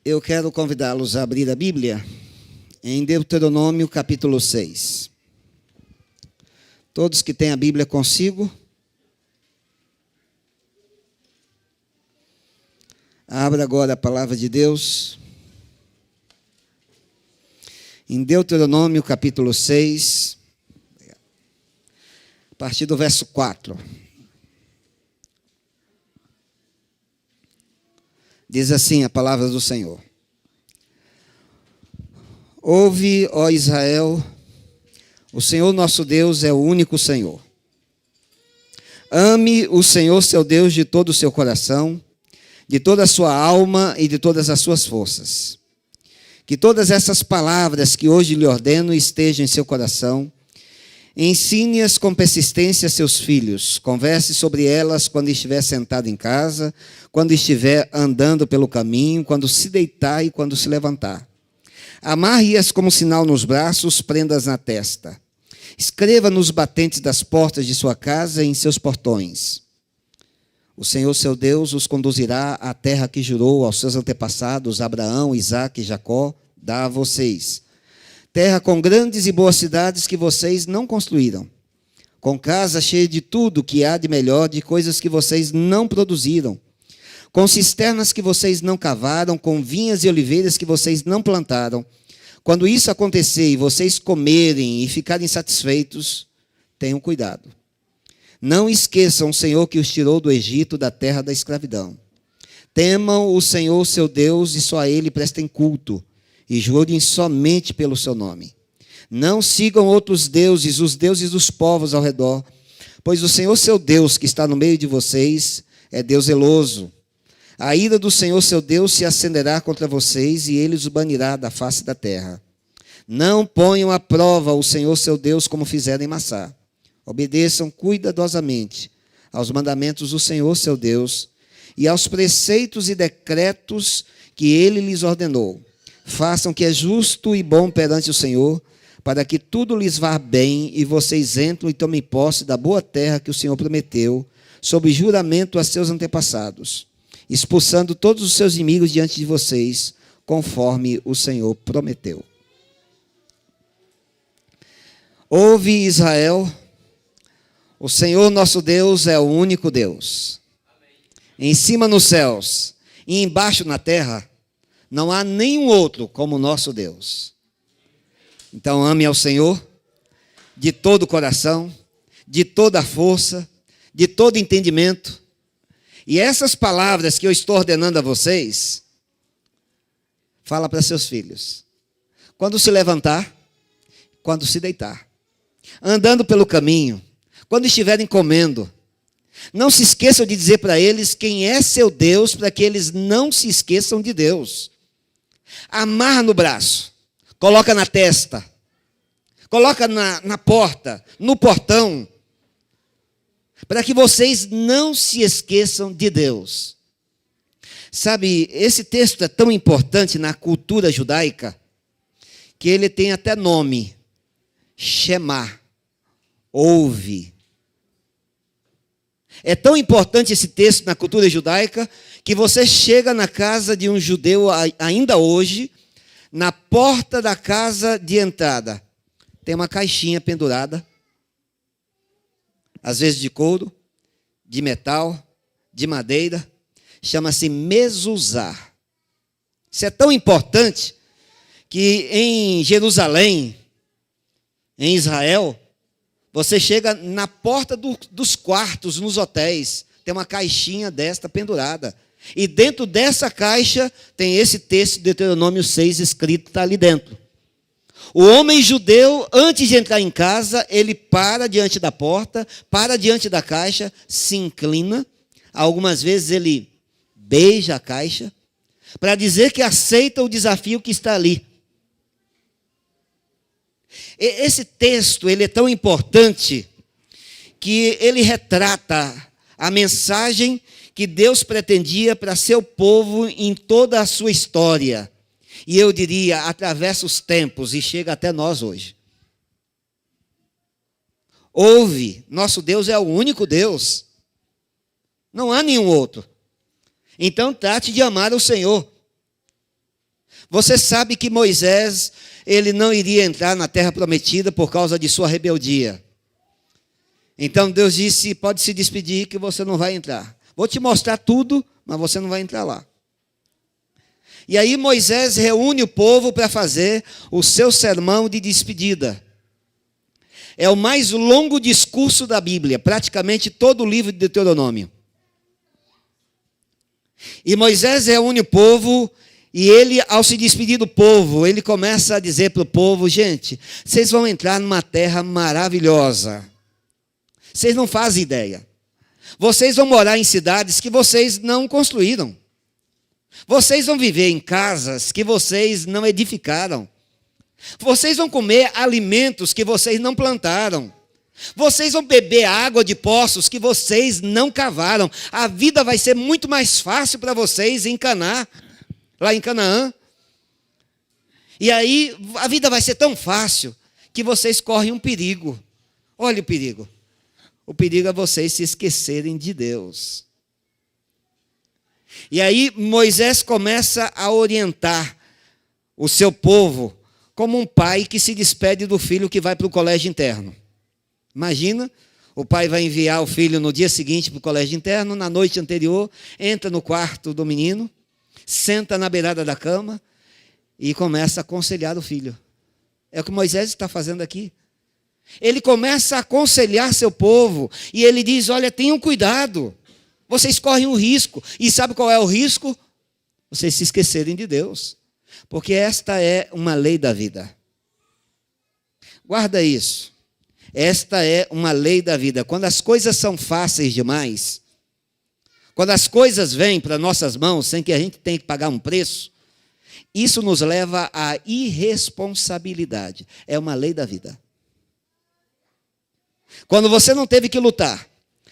Eu quero convidá-los a abrir a Bíblia em Deuteronômio, capítulo 6. Todos que têm a Bíblia consigo, abra agora a palavra de Deus. Em Deuteronômio, capítulo 6, a partir do verso 4. Diz assim a palavra do Senhor: Ouve, ó Israel, o Senhor nosso Deus é o único Senhor. Ame o Senhor seu Deus de todo o seu coração, de toda a sua alma e de todas as suas forças. Que todas essas palavras que hoje lhe ordeno estejam em seu coração. Ensine-as com persistência a seus filhos. Converse sobre elas quando estiver sentado em casa, quando estiver andando pelo caminho, quando se deitar e quando se levantar. Amarre-as como sinal nos braços, prendas na testa. Escreva nos batentes das portas de sua casa e em seus portões. O Senhor seu Deus os conduzirá à terra que jurou aos seus antepassados, Abraão, Isaque e Jacó, dar a vocês. Terra com grandes e boas cidades que vocês não construíram, com casa cheia de tudo que há de melhor, de coisas que vocês não produziram, com cisternas que vocês não cavaram, com vinhas e oliveiras que vocês não plantaram. Quando isso acontecer e vocês comerem e ficarem satisfeitos, tenham cuidado. Não esqueçam o Senhor que os tirou do Egito, da terra da escravidão. Temam o Senhor seu Deus e só a Ele prestem culto. E jurem somente pelo seu nome. Não sigam outros deuses, os deuses dos povos ao redor, pois o Senhor seu Deus, que está no meio de vocês, é Deus zeloso. A ira do Senhor seu Deus se acenderá contra vocês, e ele os banirá da face da terra. Não ponham à prova o Senhor seu Deus, como fizeram em Massá. Obedeçam cuidadosamente aos mandamentos do Senhor seu Deus, e aos preceitos e decretos que ele lhes ordenou. Façam o que é justo e bom perante o Senhor, para que tudo lhes vá bem e vocês entrem e tomem posse da boa terra que o Senhor prometeu, sob juramento a seus antepassados, expulsando todos os seus inimigos diante de vocês, conforme o Senhor prometeu. Ouve, Israel, o Senhor nosso Deus é o único Deus. Em cima nos céus e embaixo na terra, não há nenhum outro como o nosso Deus. Então ame ao Senhor de todo o coração, de toda a força, de todo entendimento. E essas palavras que eu estou ordenando a vocês, fala para seus filhos. Quando se levantar, quando se deitar, andando pelo caminho, quando estiverem comendo, não se esqueçam de dizer para eles quem é seu Deus, para que eles não se esqueçam de Deus. Amarra no braço, coloca na testa, coloca na porta, no portão, para que vocês não se esqueçam de Deus. Sabe, esse texto é tão importante na cultura judaica, que ele tem até nome, Shema, ouve. É tão importante esse texto na cultura judaica, que você chega na casa de um judeu ainda hoje, na porta da casa de entrada, tem uma caixinha pendurada, às vezes de couro, de metal, de madeira, chama-se mezuzá. Isso é tão importante que em Jerusalém, em Israel, você chega na porta dos quartos, nos hotéis, tem uma caixinha desta pendurada. E dentro dessa caixa tem esse texto de Deuteronômio 6 escrito, está ali dentro. O homem judeu, antes de entrar em casa, ele para diante da porta, para diante da caixa, se inclina. Algumas vezes ele beija a caixa, para dizer que aceita o desafio que está ali. Esse texto ele é tão importante que ele retrata a mensagem que Deus pretendia para seu povo em toda a sua história. E eu diria, atravessa os tempos e chega até nós hoje. Ouve, nosso Deus é o único Deus. Não há nenhum outro. Então trate de amar o Senhor. Você sabe que Moisés, ele não iria entrar na terra prometida por causa de sua rebeldia. Então Deus disse, pode se despedir que você não vai entrar. Vou te mostrar tudo, mas você não vai entrar lá. E aí Moisés reúne o povo para fazer o seu sermão de despedida. É o mais longo discurso da Bíblia, praticamente todo o livro de Deuteronômio. E Moisés reúne o povo, e ele, ao se despedir do povo, ele começa a dizer para o povo, gente, vocês vão entrar numa terra maravilhosa. Vocês não fazem ideia. Vocês vão morar em cidades que vocês não construíram. Vocês vão viver em casas que vocês não edificaram. Vocês vão comer alimentos que vocês não plantaram. Vocês vão beber água de poços que vocês não cavaram. A vida vai ser muito mais fácil para vocês em Canaã, lá em Canaã. E aí a vida vai ser tão fácil que vocês correm um perigo. Olha o perigo. O perigo é vocês se esquecerem de Deus. E aí Moisés começa a orientar o seu povo como um pai que se despede do filho que vai para o colégio interno. Imagina, o pai vai enviar o filho no dia seguinte para o colégio interno, na noite anterior, entra no quarto do menino, senta na beirada da cama e começa a aconselhar o filho. É o que Moisés está fazendo aqui. Ele começa a aconselhar seu povo e ele diz, olha, tenham cuidado, vocês correm um risco. E sabe qual é o risco? Vocês se esquecerem de Deus. Porque esta é uma lei da vida. Guarda isso. Esta é uma lei da vida. Quando as coisas são fáceis demais, quando as coisas vêm para nossas mãos sem que a gente tenha que pagar um preço, isso nos leva à irresponsabilidade. É uma lei da vida. Quando você não teve que lutar,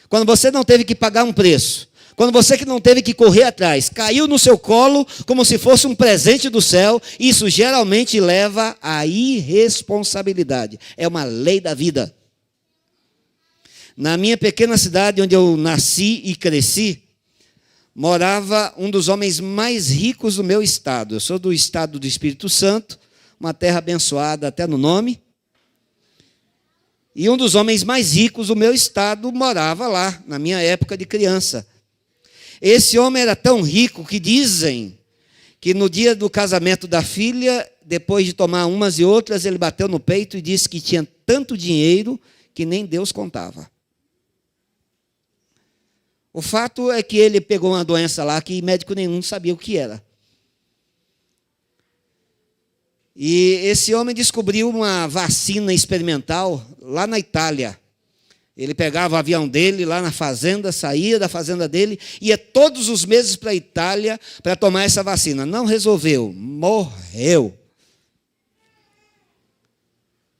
quando você não teve que pagar um preço, quando você que não teve que correr atrás, caiu no seu colo como se fosse um presente do céu, isso geralmente leva à irresponsabilidade. É uma lei da vida. Na minha pequena cidade, onde eu nasci e cresci, morava um dos homens mais ricos do meu estado. Eu sou do estado do Espírito Santo, uma terra abençoada até no nome. E um dos homens mais ricos do meu estado morava lá, na minha época de criança. Esse homem era tão rico que dizem que no dia do casamento da filha, depois de tomar umas e outras, ele bateu no peito e disse que tinha tanto dinheiro que nem Deus contava. O fato é que ele pegou uma doença lá que médico nenhum sabia o que era. E esse homem descobriu uma vacina experimental lá na Itália. Ele pegava o avião dele lá na fazenda, saía da fazenda dele, ia todos os meses para a Itália para tomar essa vacina. Não resolveu, morreu.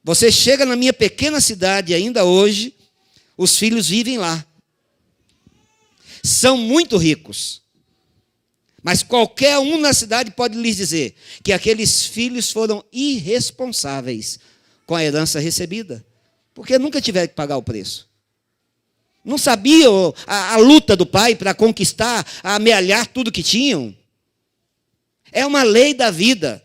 Você chega na minha pequena cidade ainda hoje, os filhos vivem lá. São muito ricos. Mas qualquer um na cidade pode lhes dizer que aqueles filhos foram irresponsáveis com a herança recebida, porque nunca tiveram que pagar o preço. Não sabiam a luta do pai para conquistar, amealhar tudo que tinham. É uma lei da vida.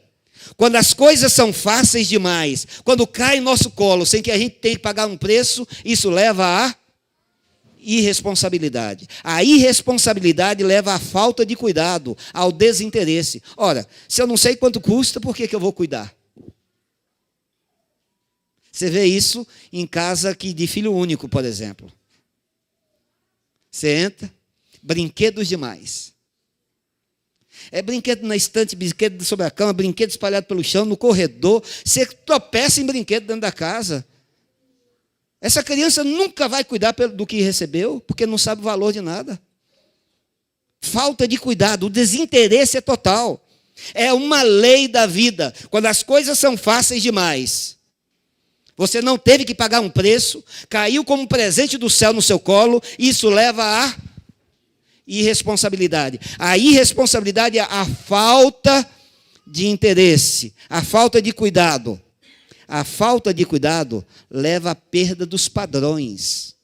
Quando as coisas são fáceis demais, quando cai em nosso colo sem que a gente tenha que pagar um preço, isso leva à irresponsabilidade. A irresponsabilidade leva à falta de cuidado, ao desinteresse. Ora, se eu não sei quanto custa, por que eu vou cuidar? Você vê isso em casa de filho único, por exemplo. Você entra, brinquedos demais. É brinquedo na estante, brinquedo sobre a cama, brinquedo espalhado pelo chão, no corredor. Você tropeça em brinquedo dentro da casa. Essa criança nunca vai cuidar do que recebeu, porque não sabe o valor de nada. Falta de cuidado, o desinteresse é total. É uma lei da vida. Quando as coisas são fáceis demais, você não teve que pagar um preço, caiu como um presente do céu no seu colo, isso leva à irresponsabilidade. A irresponsabilidade é a falta de interesse, a falta de cuidado. A falta de cuidado leva à perda dos padrões.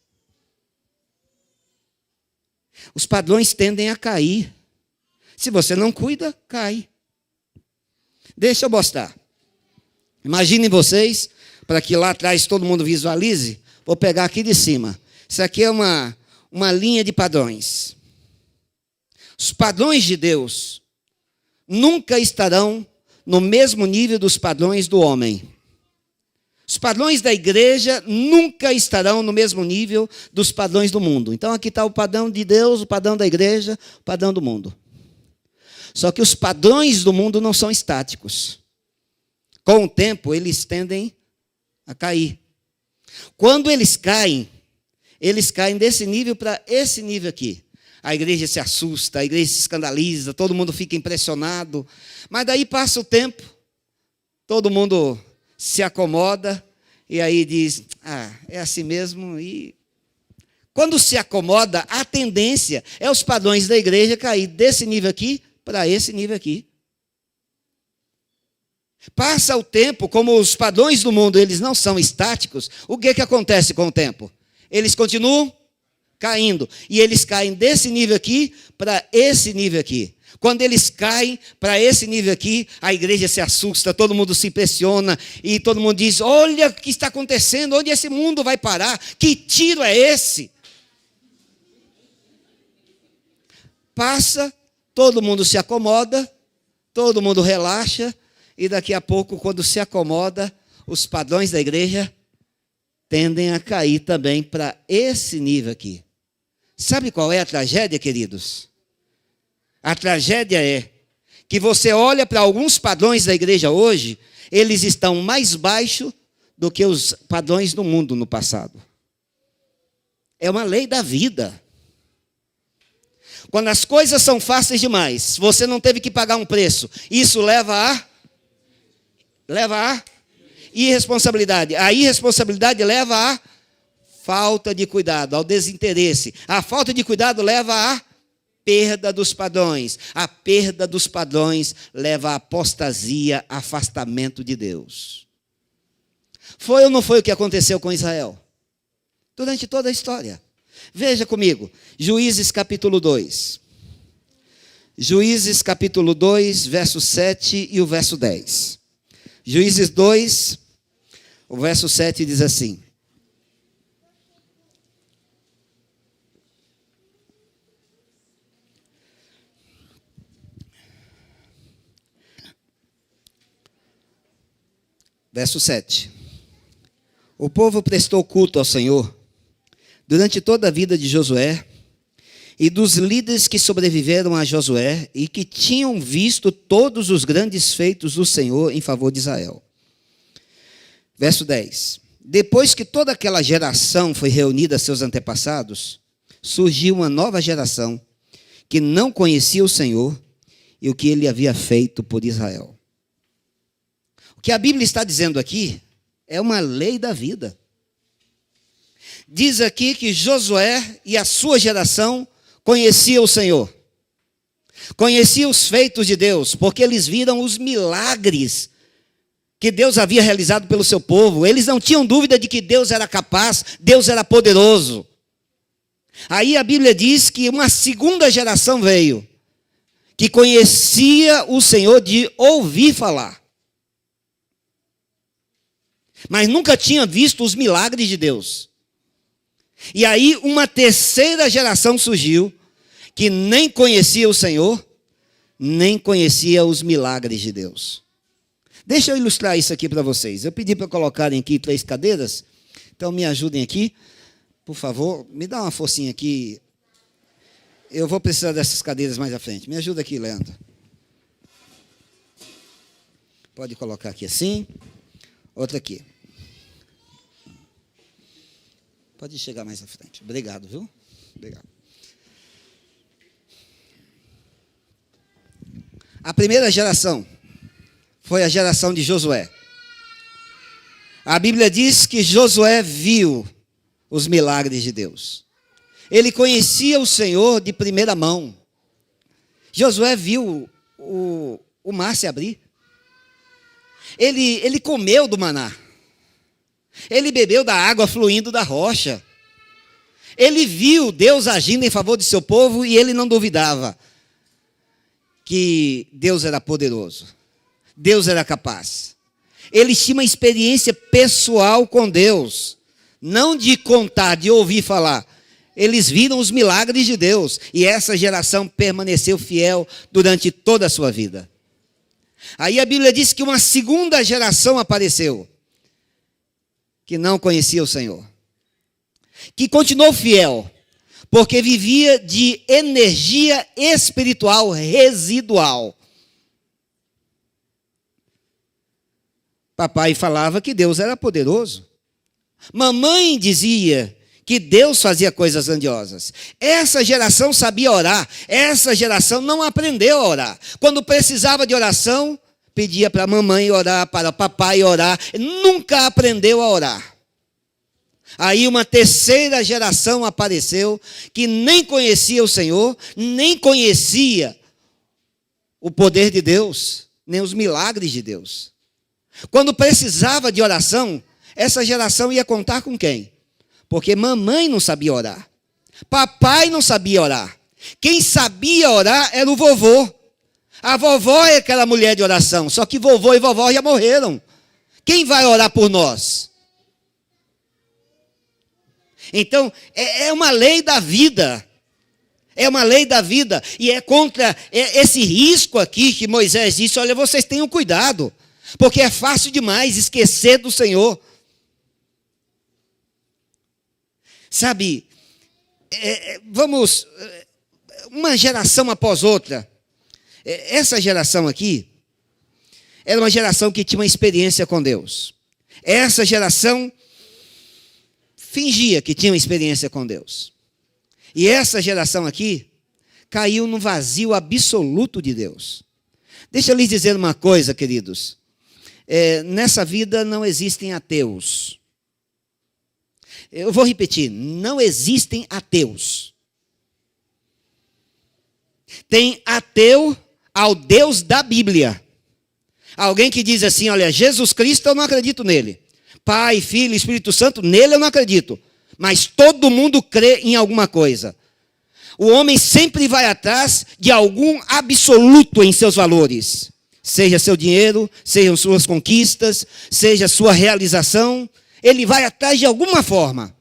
Os padrões tendem a cair. Se você não cuida, cai. Deixa eu mostrar. Imaginem vocês, para que lá atrás todo mundo visualize, vou pegar aqui de cima. Isso aqui é uma linha de padrões. Os padrões de Deus nunca estarão no mesmo nível dos padrões do homem. Os padrões da igreja nunca estarão no mesmo nível dos padrões do mundo. Então aqui está o padrão de Deus, o padrão da igreja, o padrão do mundo. Só que os padrões do mundo não são estáticos. Com o tempo, eles tendem a cair. Quando eles caem desse nível para esse nível aqui. A igreja se assusta, a igreja se escandaliza, todo mundo fica impressionado. Mas daí passa o tempo, todo mundo se acomoda e aí diz, é assim mesmo. E quando se acomoda, a tendência é os padrões da igreja cair desse nível aqui para esse nível aqui. Passa o tempo, como os padrões do mundo eles não são estáticos, o que acontece com o tempo? Eles continuam caindo. E eles caem desse nível aqui para esse nível aqui. Quando eles caem para esse nível aqui, a igreja se assusta, todo mundo se impressiona e todo mundo diz, olha o que está acontecendo, onde esse mundo vai parar? Que tiro é esse? Passa, todo mundo se acomoda, todo mundo relaxa e daqui a pouco, quando se acomoda, os padrões da igreja tendem a cair também para esse nível aqui. Sabe qual é a tragédia, queridos? A tragédia é que você olha para alguns padrões da igreja hoje, eles estão mais baixos do que os padrões do mundo no passado. É uma lei da vida. Quando as coisas são fáceis demais, você não teve que pagar um preço, isso leva a irresponsabilidade. A irresponsabilidade leva a falta de cuidado, ao desinteresse. A falta de cuidado leva à perda dos padrões. A perda dos padrões leva à apostasia, afastamento de Deus. Foi ou não foi o que aconteceu com Israel? Durante toda a história. Veja comigo, Juízes capítulo 2. Juízes capítulo 2, verso 7 e o verso 10. Juízes 2, o verso 7 diz assim. Verso 7. O povo prestou culto ao Senhor durante toda a vida de Josué e dos líderes que sobreviveram a Josué e que tinham visto todos os grandes feitos do Senhor em favor de Israel. Verso 10. Depois que toda aquela geração foi reunida a seus antepassados, surgiu uma nova geração que não conhecia o Senhor e o que ele havia feito por Israel. O que a Bíblia está dizendo aqui é uma lei da vida. Diz aqui que Josué e a sua geração conheciam o Senhor. Conheciam os feitos de Deus, porque eles viram os milagres que Deus havia realizado pelo seu povo. Eles não tinham dúvida de que Deus era capaz, Deus era poderoso. Aí a Bíblia diz que uma segunda geração veio, que conhecia o Senhor de ouvir falar. Mas nunca tinha visto os milagres de Deus. E aí uma terceira geração surgiu, que nem conhecia o Senhor, nem conhecia os milagres de Deus. Deixa eu ilustrar isso aqui para vocês. Eu pedi para colocarem aqui 3 cadeiras, então me ajudem aqui, por favor. Me dá uma forcinha aqui. Eu vou precisar dessas cadeiras mais à frente. Me ajuda aqui, Leandro. Pode colocar aqui assim. Outra aqui. Pode chegar mais à frente. Obrigado, viu? Obrigado. A primeira geração foi a geração de Josué. A Bíblia diz que Josué viu os milagres de Deus. Ele conhecia o Senhor de primeira mão. Josué viu o mar se abrir. Ele comeu do maná. Ele bebeu da água fluindo da rocha. Ele viu Deus agindo em favor de seu povo e ele não duvidava que Deus era poderoso. Deus era capaz. Eles tinham uma experiência pessoal com Deus. Não de contar, de ouvir falar. Eles viram os milagres de Deus. E essa geração permaneceu fiel durante toda a sua vida. Aí a Bíblia diz que uma segunda geração apareceu. Que não conhecia o Senhor. Que continuou fiel. Porque vivia de energia espiritual residual. Papai falava que Deus era poderoso. Mamãe dizia que Deus fazia coisas grandiosas. Essa geração sabia orar. Essa geração não aprendeu a orar. Quando precisava de oração, pedia para a mamãe orar, para o papai orar. Nunca aprendeu a orar. Aí uma terceira geração apareceu que nem conhecia o Senhor, nem conhecia o poder de Deus, nem os milagres de Deus. Quando precisava de oração, essa geração ia contar com quem? Porque mamãe não sabia orar. Papai não sabia orar. Quem sabia orar era o vovô. A vovó é aquela mulher de oração, só que vovô e vovó já morreram. Quem vai orar por nós? Então, é uma lei da vida. É uma lei da vida. E é contra esse risco aqui que Moisés disse, olha, vocês tenham cuidado. Porque é fácil demais esquecer do Senhor. Sabe, uma geração após outra. Essa geração aqui, era uma geração que tinha uma experiência com Deus. Essa geração fingia que tinha uma experiência com Deus. E essa geração aqui, caiu no vazio absoluto de Deus. Deixa eu lhes dizer uma coisa, queridos. Nessa vida não existem ateus. Eu vou repetir, não existem ateus. Tem ateu ao Deus da Bíblia. Alguém que diz assim, olha, Jesus Cristo eu não acredito nele. Pai, Filho, Espírito Santo, nele eu não acredito. Mas todo mundo crê em alguma coisa. O homem sempre vai atrás de algum absoluto em seus valores. Seja seu dinheiro, sejam suas conquistas, seja sua realização. Ele vai atrás de alguma forma.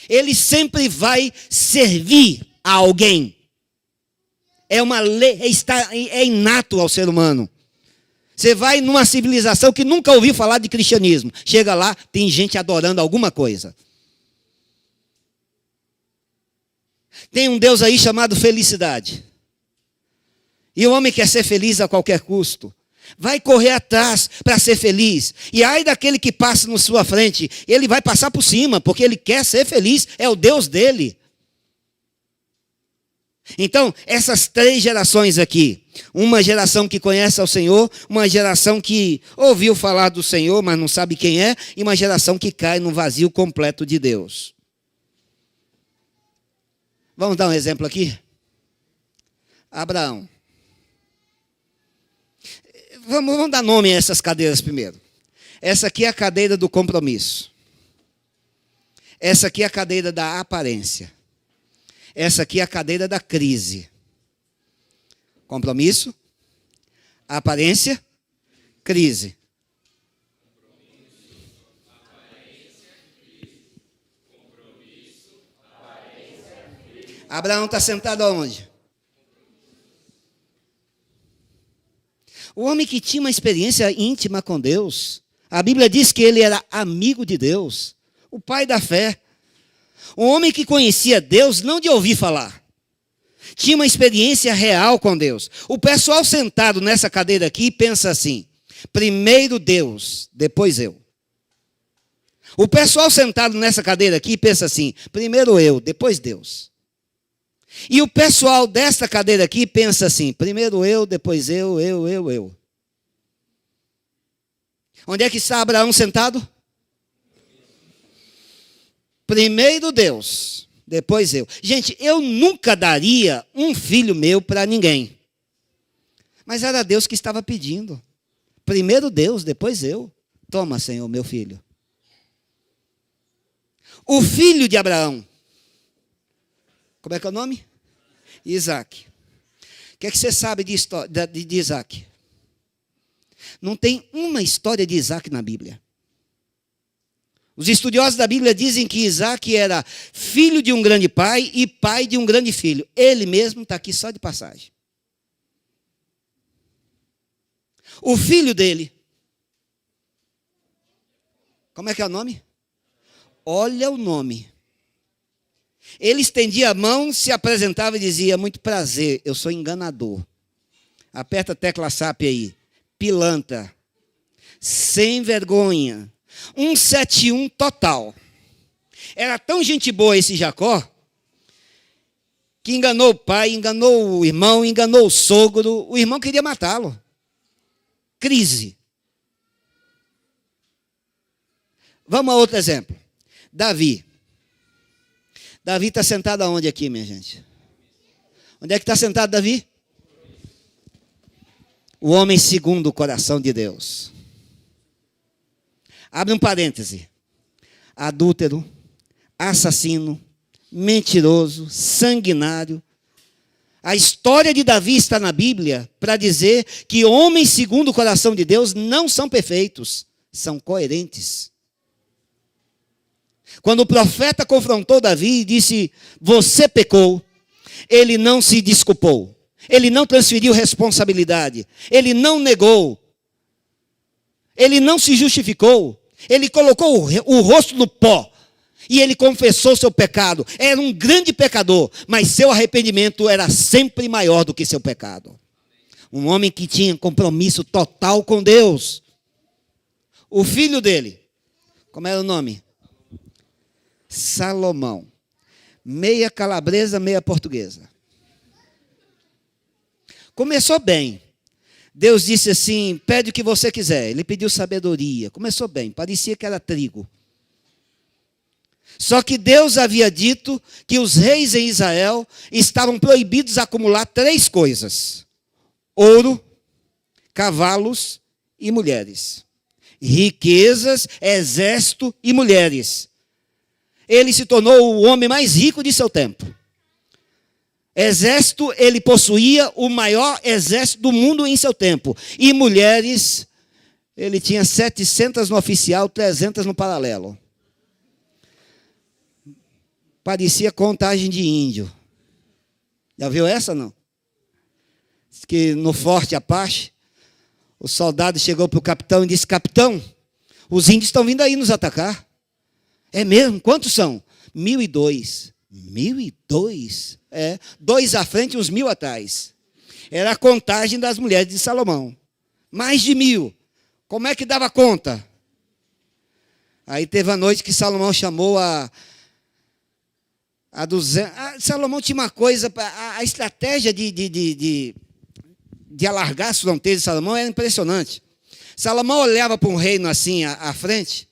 Ele sempre vai servir a alguém. É uma lei, é inato ao ser humano. Você vai numa civilização que nunca ouviu falar de cristianismo. Chega lá, tem gente adorando alguma coisa. Tem um Deus aí chamado felicidade. E o homem quer ser feliz a qualquer custo. Vai correr atrás para ser feliz. E ai daquele que passa na sua frente, ele vai passar por cima, porque ele quer ser feliz, é o Deus dele. Então, essas três gerações aqui, uma geração que conhece ao Senhor, uma geração que ouviu falar do Senhor, mas não sabe quem é, e uma geração que cai no vazio completo de Deus. Vamos dar um exemplo aqui? Abraão. Vamos dar nome a essas cadeiras primeiro. Essa aqui é a cadeira do compromisso. Essa aqui é a cadeira da aparência. Essa aqui é a cadeira da crise. Compromisso, aparência, crise. Abraão está sentado aonde? O homem que tinha uma experiência íntima com Deus. A Bíblia diz que ele era amigo de Deus. O pai da fé. Um homem que conhecia Deus não de ouvir falar. Tinha uma experiência real com Deus. O pessoal sentado nessa cadeira aqui pensa assim: primeiro Deus, depois eu. O pessoal sentado nessa cadeira aqui pensa assim: primeiro eu, depois Deus. E o pessoal desta cadeira aqui pensa assim: primeiro eu, depois eu. Onde é que está Abraão sentado? Primeiro Deus, depois eu. Gente, eu nunca daria um filho meu para ninguém. Mas era Deus que estava pedindo. Primeiro Deus, depois eu. Toma, Senhor, meu filho. O filho de Abraão. Como é que é o nome? Isaac. O que é que você sabe de Isaac? Não tem uma história de Isaac na Bíblia. Os estudiosos da Bíblia dizem que Isaac era filho de um grande pai e pai de um grande filho. Ele mesmo está aqui só de passagem. O filho dele, como é que é o nome? Olha o nome. Ele estendia a mão, se apresentava e dizia: muito prazer, eu sou enganador. Aperta a tecla SAP aí. Pilantra. Sem vergonha. 171 total. Era tão gente boa esse Jacó, que enganou o pai, enganou o irmão, enganou o sogro. O irmão queria matá-lo. Crise. Vamos a outro exemplo. Davi. Davi está sentado aonde aqui, minha gente? Onde é que está sentado Davi? O homem segundo o coração de Deus. Abre um parêntese. Adúltero, assassino, mentiroso, sanguinário. A história de Davi está na Bíblia para dizer que homens segundo o coração de Deus não são perfeitos, são coerentes. Quando o profeta confrontou Davi e disse: você pecou, ele não se desculpou. Ele não transferiu responsabilidade. Ele não negou. Ele não se justificou. Ele colocou o rosto no pó. E ele confessou seu pecado. Era um grande pecador, mas seu arrependimento era sempre maior do que seu pecado. Um homem que tinha compromisso total com Deus. O filho dele, como era o nome? Salomão. Meia calabresa, meia portuguesa. Começou bem. Deus disse assim: pede o que você quiser. Ele pediu sabedoria. Começou bem, parecia que era trigo. Só que Deus havia dito que os reis em Israel estavam proibidos de acumular 3 coisas: ouro, cavalos e mulheres. Riquezas, exército e mulheres. Ele se tornou o homem mais rico de seu tempo. Exército, ele possuía o maior exército do mundo em seu tempo. E mulheres, ele tinha 700 no oficial, 300 no paralelo. Parecia contagem de índio. Já viu essa, não? Diz que no Forte Apache, o soldado chegou para o capitão e disse: capitão, os índios estão vindo aí nos atacar. É mesmo? Quantos são? 1.002. 1.002? É, 2 à frente e uns 1.000 atrás. Era a contagem das mulheres de Salomão. Mais de 1.000. Como é que dava conta? Aí teve a noite que Salomão chamou a 200. Salomão tinha uma coisa, a estratégia de alargar as fronteiras de Salomão era impressionante. Salomão olhava para um reino assim à frente,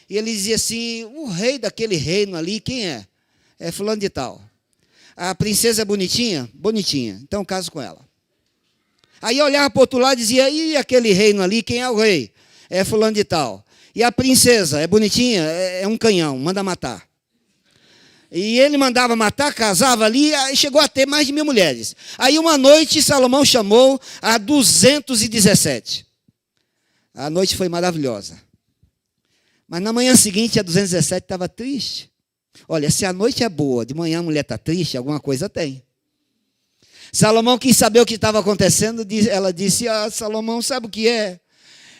e ele dizia assim: o rei daquele reino ali, quem é? É fulano de tal. A princesa é bonitinha? Bonitinha. Então caso com ela. Aí olhava para o outro lado e dizia: e aquele reino ali, quem é o rei? É fulano de tal. E a princesa é bonitinha? É um canhão, manda matar. E ele mandava matar, casava ali, e chegou a ter mais de 1.000 mulheres. Aí uma noite Salomão chamou a 217. A noite foi maravilhosa. Mas na manhã seguinte, a 217 estava triste. Olha, se a noite é boa, de manhã a mulher está triste, alguma coisa tem. Salomão quis saber o que estava acontecendo. Ela disse: Salomão, sabe o que é?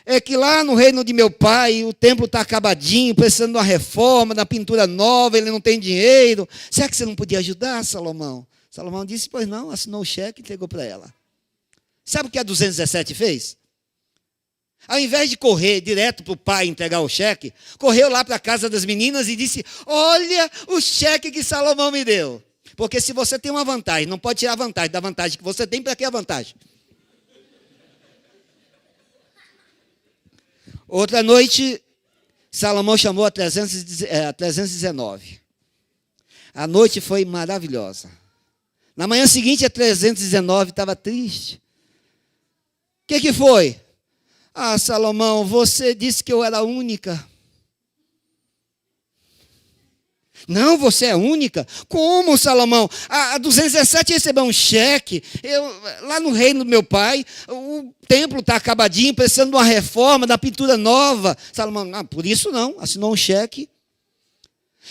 É que lá no reino de meu pai, o templo está acabadinho, precisando de uma reforma, da pintura nova, ele não tem dinheiro. Será que você não podia ajudar, Salomão? Salomão disse: pois não, assinou o cheque e entregou para ela. Sabe o que a 217 fez? Ao invés de correr direto para o pai entregar o cheque, correu lá para a casa das meninas e disse: olha o cheque que Salomão me deu. Porque se você tem uma vantagem, não pode tirar a vantagem da vantagem que você tem. Para que a vantagem? Outra noite, Salomão chamou a 319. A noite foi maravilhosa. Na manhã seguinte, a 319 estava triste. O que foi? Salomão, você disse que eu era única. Não, você é única. Como, Salomão? A 217 recebeu um cheque. Lá no reino do meu pai, o templo está acabadinho, precisando de uma reforma, da pintura nova. Salomão, não, por isso não, assinou um cheque.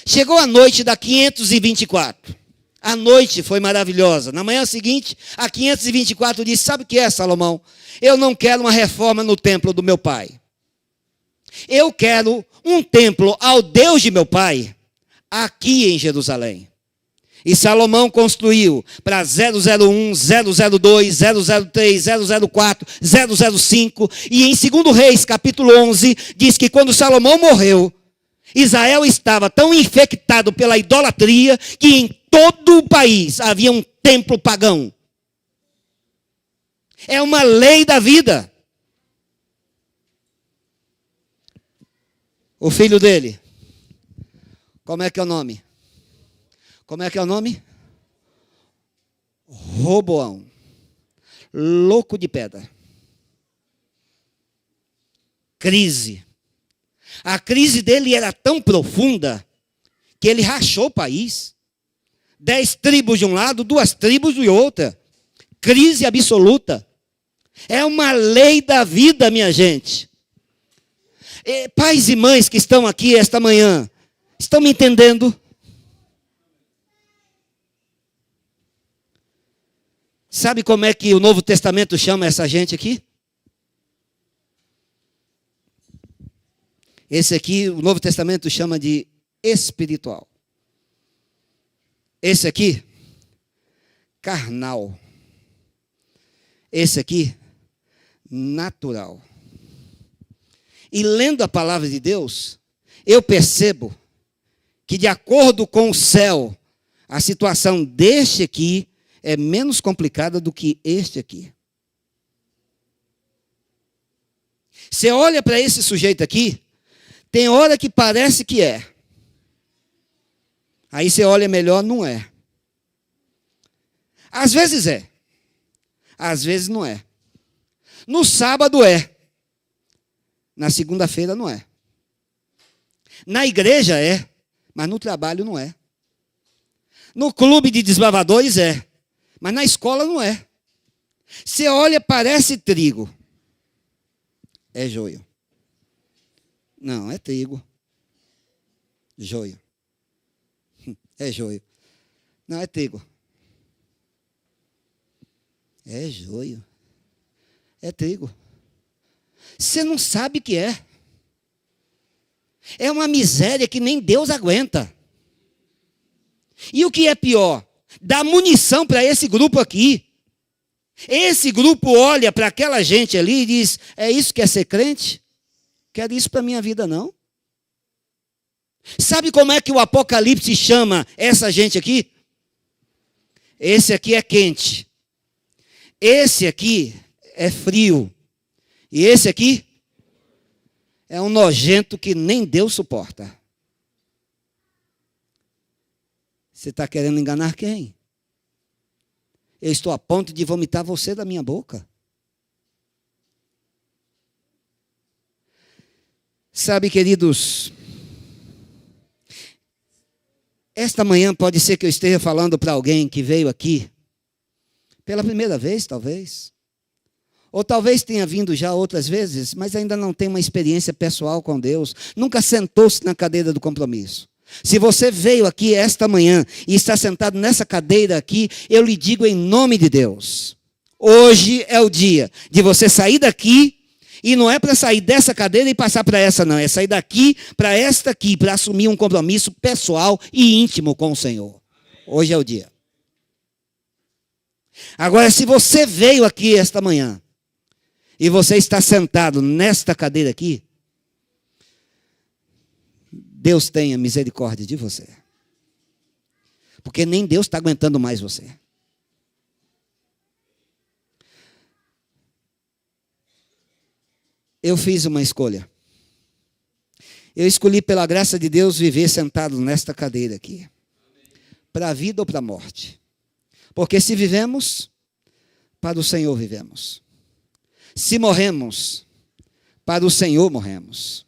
Chegou a noite da 524. A noite foi maravilhosa. Na manhã seguinte, a 524 disse, sabe o que é, Salomão? Eu não quero uma reforma no templo do meu pai. Eu quero um templo ao Deus de meu pai, aqui em Jerusalém. E Salomão construiu para 001, 002, 003, 004, 005. E em 2 Reis, capítulo 11, diz que quando Salomão morreu, Israel estava tão infectado pela idolatria que em todo o país havia um templo pagão. É uma lei da vida. O filho dele, como é que é o nome? Como é que é o nome? Roboão. Louco de pedra. Crise. A crise dele era tão profunda que ele rachou o país. 10 tribos de um lado, 2 tribos de outra. Crise absoluta. É uma lei da vida, minha gente. Pais e mães que estão aqui esta manhã, estão me entendendo? Sabe como é que o Novo Testamento chama essa gente aqui? Esse aqui, o Novo Testamento chama de espiritual. Esse aqui, carnal. Esse aqui, natural. E lendo a palavra de Deus, eu percebo que, de acordo com o céu, a situação deste aqui é menos complicada do que este aqui. Você olha para esse sujeito aqui, tem hora que parece que é. Aí você olha melhor, não é. Às vezes é. Às vezes não é. No sábado é. Na segunda-feira não é. Na igreja é, mas no trabalho não é. No clube de desbravadores é, mas na escola não é. Você olha, parece trigo. É joio. Não, é trigo. Joio. É joio. Não, é trigo. É joio. É trigo. Você não sabe o que é. É uma miséria que nem Deus aguenta. E o que é pior? Dá munição para esse grupo aqui. Esse grupo olha para aquela gente ali e diz, é isso que é ser crente? Quero isso para a minha vida, não. Sabe como é que o Apocalipse chama essa gente aqui? Esse aqui é quente. Esse aqui é frio. E esse aqui é um nojento que nem Deus suporta. Você está querendo enganar quem? Eu estou a ponto de vomitar você da minha boca. Sabe, queridos, esta manhã pode ser que eu esteja falando para alguém que veio aqui pela primeira vez, talvez. Ou talvez tenha vindo já outras vezes, mas ainda não tem uma experiência pessoal com Deus. Nunca sentou-se na cadeira do compromisso. Se você veio aqui esta manhã e está sentado nessa cadeira aqui, eu lhe digo em nome de Deus. Hoje é o dia de você sair daqui. E não é para sair dessa cadeira e passar para essa, não. É sair daqui para esta aqui, para assumir um compromisso pessoal e íntimo com o Senhor. Hoje é o dia. Agora, se você veio aqui esta manhã e você está sentado nesta cadeira aqui, Deus tenha misericórdia de você. Porque nem Deus está aguentando mais você. Eu fiz uma escolha. Eu escolhi, pela graça de Deus, viver sentado nesta cadeira aqui. Para a vida ou para a morte. Porque se vivemos, para o Senhor vivemos. Se morremos, para o Senhor morremos.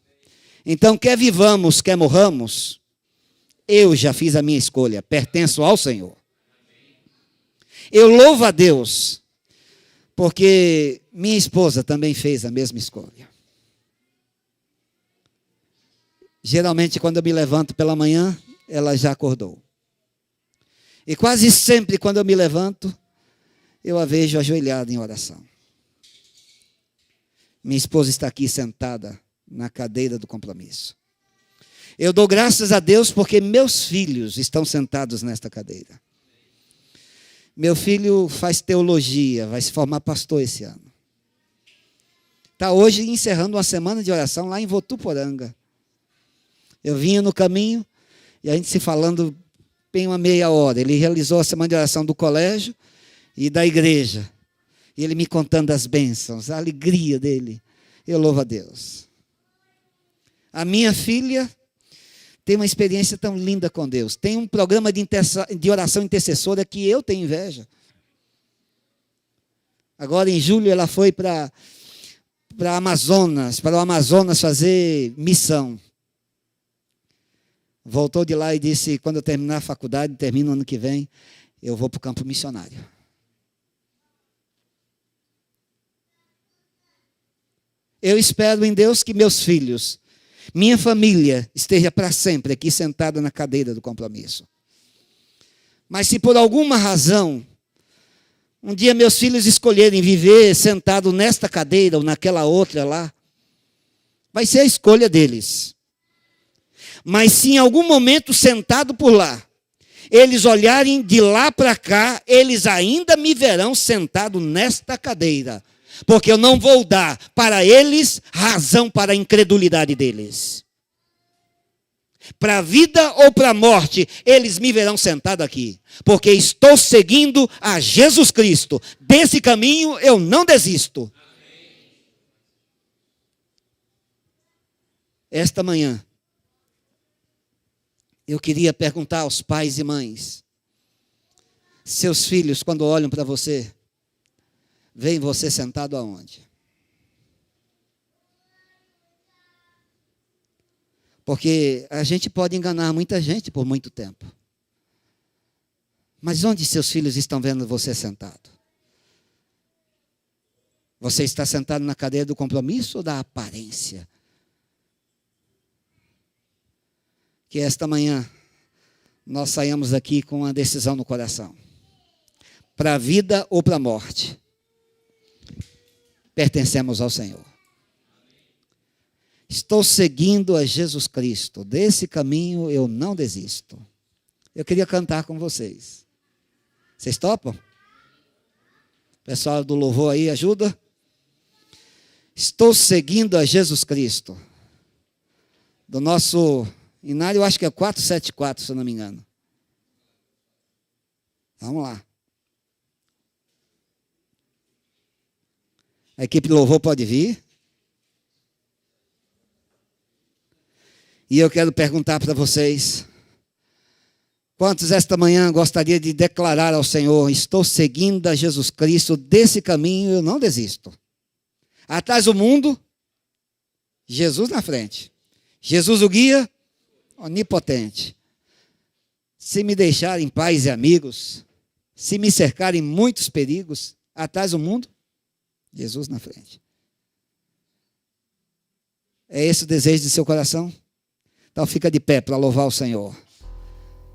Então, quer vivamos, quer morramos, Eu já fiz a minha escolha, pertenço ao Senhor. Eu louvo a Deus, porque minha esposa também fez a mesma escolha. Geralmente, quando eu me levanto pela manhã, ela já acordou. E quase sempre, quando eu me levanto, eu a vejo ajoelhada em oração. Minha esposa está aqui sentada na cadeira do compromisso. Eu dou graças a Deus porque meus filhos estão sentados nesta cadeira. Meu filho faz teologia, vai se formar pastor esse ano. Está hoje encerrando uma semana de oração lá em Votuporanga. Eu vinha no caminho e a gente se falando bem uma meia hora. Ele realizou a semana de oração do colégio e da igreja. E ele me contando as bênçãos, a alegria dele. Eu louvo a Deus. A minha filha tem uma experiência tão linda com Deus. Tem um programa de oração intercessora que eu tenho inveja. Agora, em julho, ela foi para o Amazonas fazer missão. Voltou de lá e disse, quando eu terminar a faculdade, termino ano que vem, eu vou para o campo missionário. Eu espero em Deus que meus filhos, minha família, esteja para sempre aqui sentada na cadeira do compromisso. Mas se por alguma razão, um dia meus filhos escolherem viver sentado nesta cadeira ou naquela outra lá, vai ser a escolha deles. Mas se em algum momento sentado por lá, eles olharem de lá para cá, eles ainda me verão sentado nesta cadeira. Porque eu não vou dar para eles razão para a incredulidade deles. Para a vida ou para a morte, eles me verão sentado aqui. Porque estou seguindo a Jesus Cristo. Desse caminho eu não desisto. Esta manhã, eu queria perguntar aos pais e mães, seus filhos, quando olham para você, veem você sentado aonde? Porque a gente pode enganar muita gente por muito tempo. Mas onde seus filhos estão vendo você sentado? Você está sentado na cadeira do compromisso ou da aparência? Que esta manhã nós saímos aqui com uma decisão no coração. Para a vida ou para a morte. Pertencemos ao Senhor. Estou seguindo a Jesus Cristo. Desse caminho eu não desisto. Eu queria cantar com vocês. Vocês topam? Pessoal do louvor aí, ajuda? Estou seguindo a Jesus Cristo. Do nosso Inário, eu acho que é 474, se eu não me engano. Vamos lá. A equipe de louvor pode vir. E eu quero perguntar para vocês, quantos esta manhã gostaria de declarar ao Senhor, estou seguindo a Jesus Cristo, desse caminho eu não desisto. Atrás do mundo, Jesus na frente. Jesus o guia, onipotente. Se me deixarem pais e amigos, se me cercarem muitos perigos, atrás do mundo, Jesus na frente. É esse o desejo do seu coração? Então fica de pé para louvar o Senhor.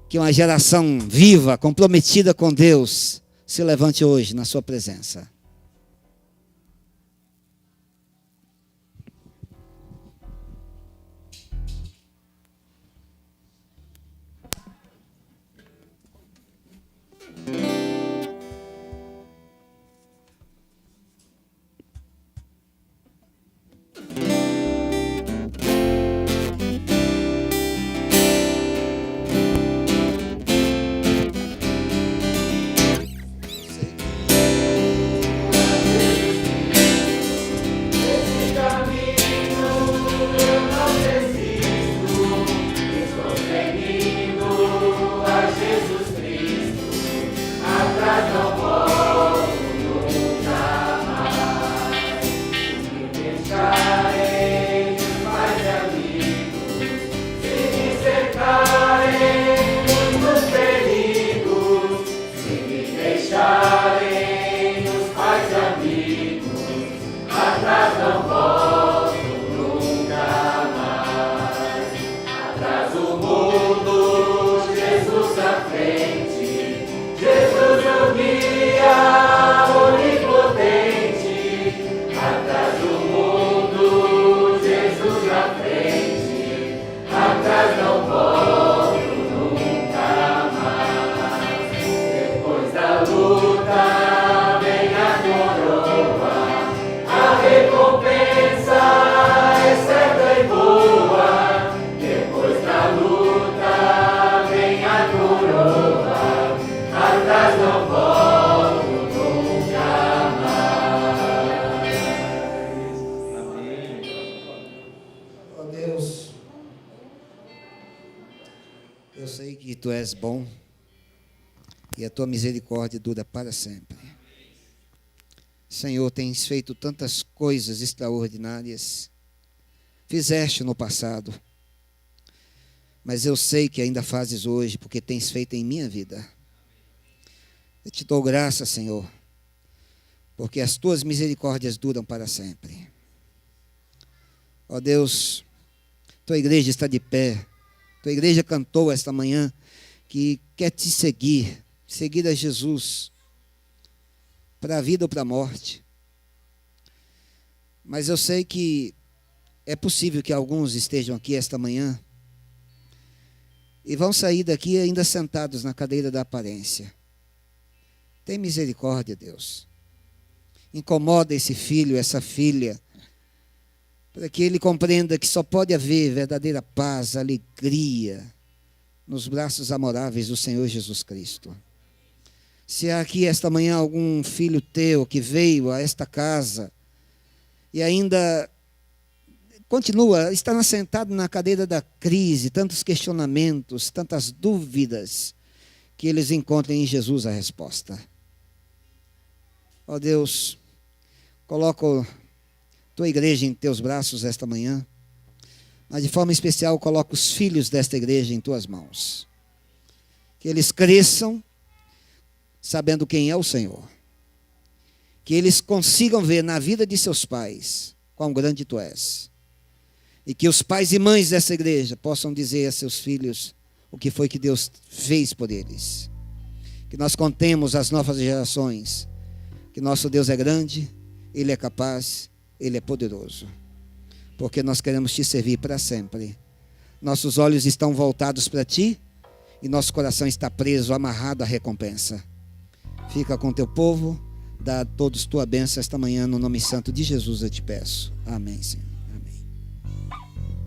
Que uma geração viva, comprometida com Deus, se levante hoje na sua presença. Que tu és bom e a tua misericórdia dura para sempre. Senhor, tens feito tantas coisas extraordinárias. Fizeste no passado, mas eu sei que ainda fazes hoje, porque tens feito em minha vida. Eu te dou graça, Senhor, porque as tuas misericórdias duram para sempre. Ó Deus, tua igreja está de pé. Tua igreja cantou esta manhã que quer te seguir a Jesus, para a vida ou para a morte. Mas eu sei que é possível que alguns estejam aqui esta manhã e vão sair daqui ainda sentados na cadeira da aparência. Tem misericórdia, Deus. Incomoda esse filho, essa filha, para que ele compreenda que só pode haver verdadeira paz, alegria, nos braços amoráveis do Senhor Jesus Cristo. Se há aqui esta manhã algum filho teu que veio a esta casa e ainda está sentado na cadeira da crise, tantos questionamentos, tantas dúvidas, que eles encontrem em Jesus a resposta. Ó Deus, coloco tua igreja em teus braços esta manhã, mas de forma especial coloco os filhos desta igreja em tuas mãos. Que eles cresçam sabendo quem é o Senhor. Que eles consigam ver na vida de seus pais quão grande tu és. E que os pais e mães dessa igreja possam dizer a seus filhos o que foi que Deus fez por eles. Que nós contemos às novas gerações que nosso Deus é grande, Ele é capaz, Ele é poderoso. Porque nós queremos te servir para sempre. Nossos olhos estão voltados para ti e nosso coração está preso, amarrado à recompensa. Fica com teu povo, dá a todos tua bênção esta manhã, no nome santo de Jesus eu te peço. Amém, Senhor. Amém.